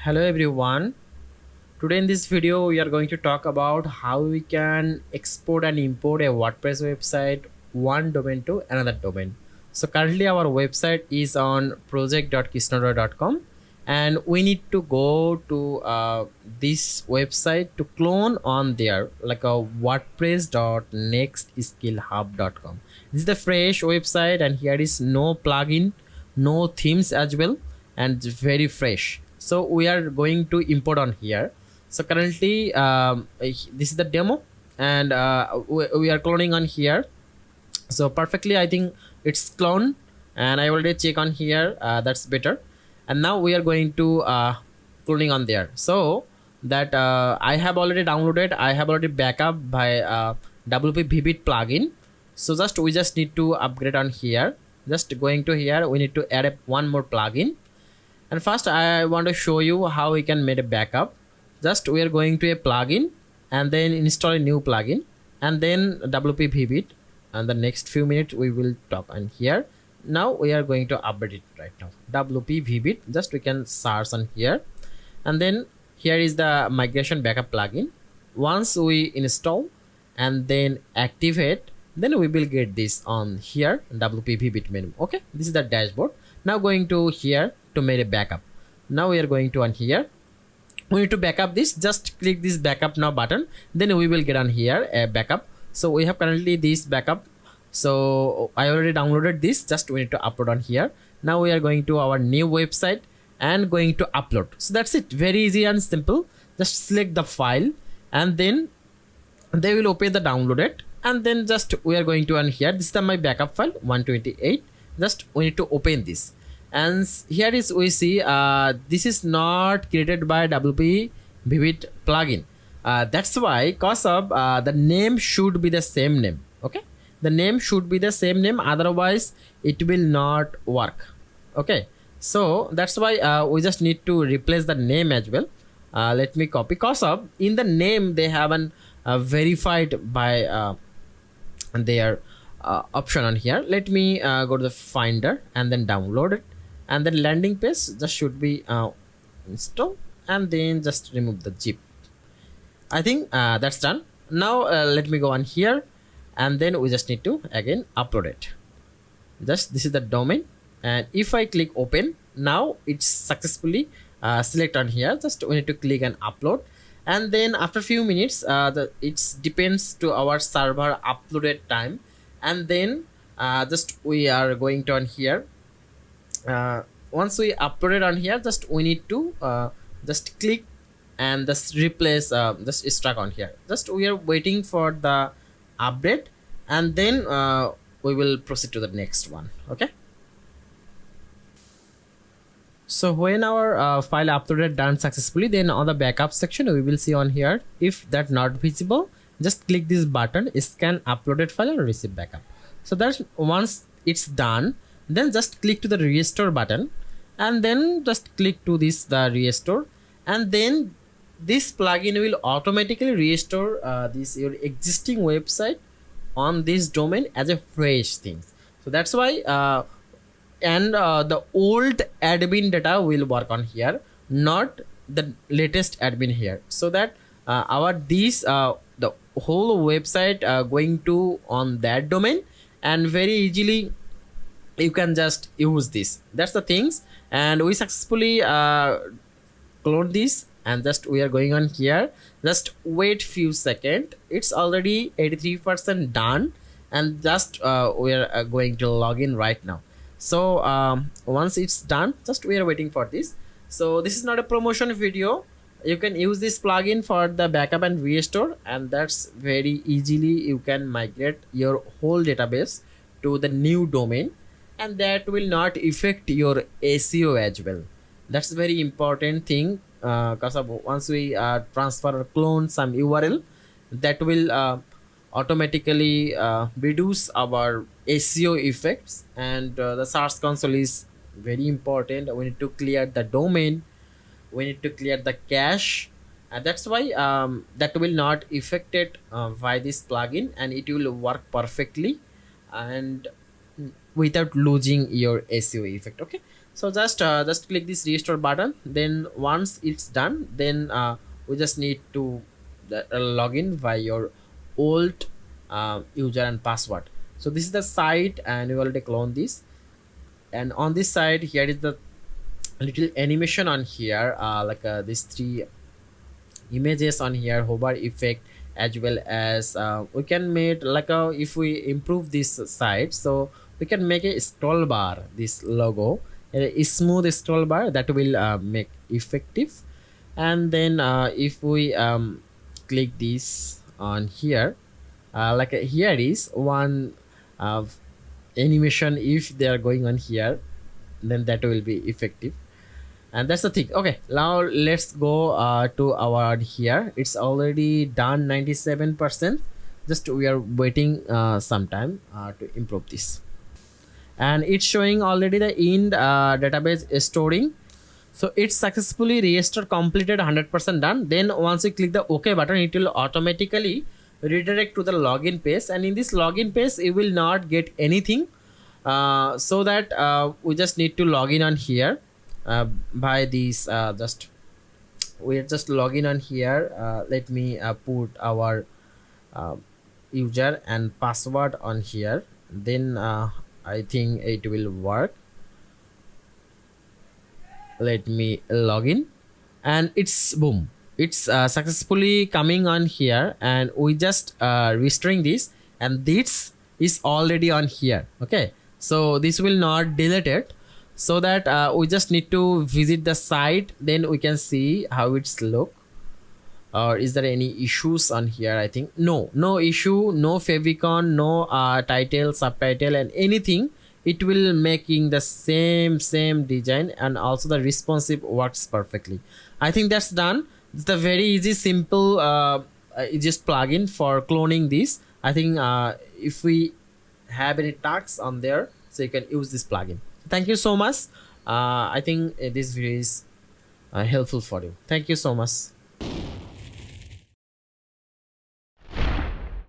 Hello everyone. Today in this video we are going to talk about how we can export and import a WordPress website one domain to another domain. So currently our website is on project.kishnora.com and we need to go to this website to clone on there like a wordpress.nextskillhub.com. This is the fresh website and here is no plugin, no themes as well, and very fresh. So we are going to import on here. So currently this is the demo and we are cloning on here. So perfectly I think it's clone and I already check on here, that's better. And now we are going to cloning on there. So that I have already downloaded, I have already backup by WP Vivid plugin. So we just need to upgrade on here. Just going to here, we need to add one more plugin. And first I want to show you how we can make a backup. Just we are going to a plugin and then install a new plugin and then WP Vivid, and the next few minutes we will talk on here. Now we are going to update it right now. WP Vivid, just we can search on here and then here is the migration backup plugin. Once we install and then activate, then we will get this on here, WP Vivid menu. Okay, this is the dashboard. Now going to here to make a backup. Now we are going to on here, we need to backup this. Just click this backup now button, then we will get on here a backup. So we have currently this backup, so I already downloaded this. Just we need to upload on here. Now we are going to our new website and going to upload. So that's it, very easy and simple. Just select the file and then they will open the downloaded, and then just we are going to on here, this is my backup file 128. Just we need to open this, and here is we see this is not created by WP Vivid plugin. That's why cause of the name should be the same name. Okay, the name should be the same name, otherwise it will not work. Okay, so that's why we just need to replace the name as well. Let me copy, cause of in the name they haven't verified by their option on here. Let me go to the finder and then download it, and then landing page just should be install, and then just remove the zip. I think that's done. Now let me go on here and then we just need to again upload it. Just this is the domain, and if I click open, now it's successfully select on here. Just we need to click and upload, and then after a few minutes it depends to our server uploaded time, and then just we are going to on here. Once we upload it on here, just we need to just click and just replace just struck on here. Just we are waiting for the update, and then we will proceed to the next one. Okay, so when our file uploaded done successfully, then on the backup section we will see on here, if that not visible, just click this button, scan uploaded file and receive backup. So that's once it's done, then just click to the restore button, and then just click to this the restore, and then this plugin will automatically restore this your existing website on this domain as a fresh thing. So that's why and the old admin data will work on here, not the latest admin here, so that our this the whole website going to on that domain, and very easily you can just use this. That's the things, and we successfully clone this, and just we are going on here. Just wait few seconds, it's already 83% done, and just we are going to log in right now. So once it's done, just we are waiting for this. So this is not a promotion video, you can use this plugin for the backup and restore, and that's very easily you can migrate your whole database to the new domain, and that will not affect your SEO as well. That's very important thing, because once we transfer or clone some URL, that will automatically reduce our SEO effects, and the search console is very important. We need to clear the domain, we need to clear the cache, and that's why that will not affected by this plugin, and it will work perfectly and without losing your SEO effect. Okay, So just click this restore button. Then once it's done, then we just need to log in by your old user and password. So this is the site, and we already clone this. And on this side, here is the little animation on here, like these three images on here, hover effect, as well as we can make like if we improve this site, so we can make a scroll bar, this logo, a smooth scroll bar that will make effective. And then if we click this on here, like here is one uh, animation, if they are going on here, then that will be effective. And that's the thing. Okay, now let's go to our here. It's already done 97%. Just we are waiting some time to improve this. And it's showing already the end database storing. So it's successfully registered, completed, 100% done. Then once you click the OK button, it will automatically redirect to the login page. And in this login page, you will not get anything. So that we just need to log in on here by these just we're just login on here. Let me put our uh, user and password on here. Then I think it will work. Let me log in, and it's boom, it's successfully coming on here. And we just restoring this, and this is already on here. Okay, so this will not delete it. So that we just need to visit the site, then we can see how it's look. Or is there any issues on here? I think no issue, no favicon, no title, subtitle, and anything. It will making the same design, and also the responsive works perfectly. I think that's done. It's the very easy, simple just plugin for cloning this. I think if we have any tasks on there, so you can use this plugin. Thank you so much. I think this video is helpful for you. Thank you so much.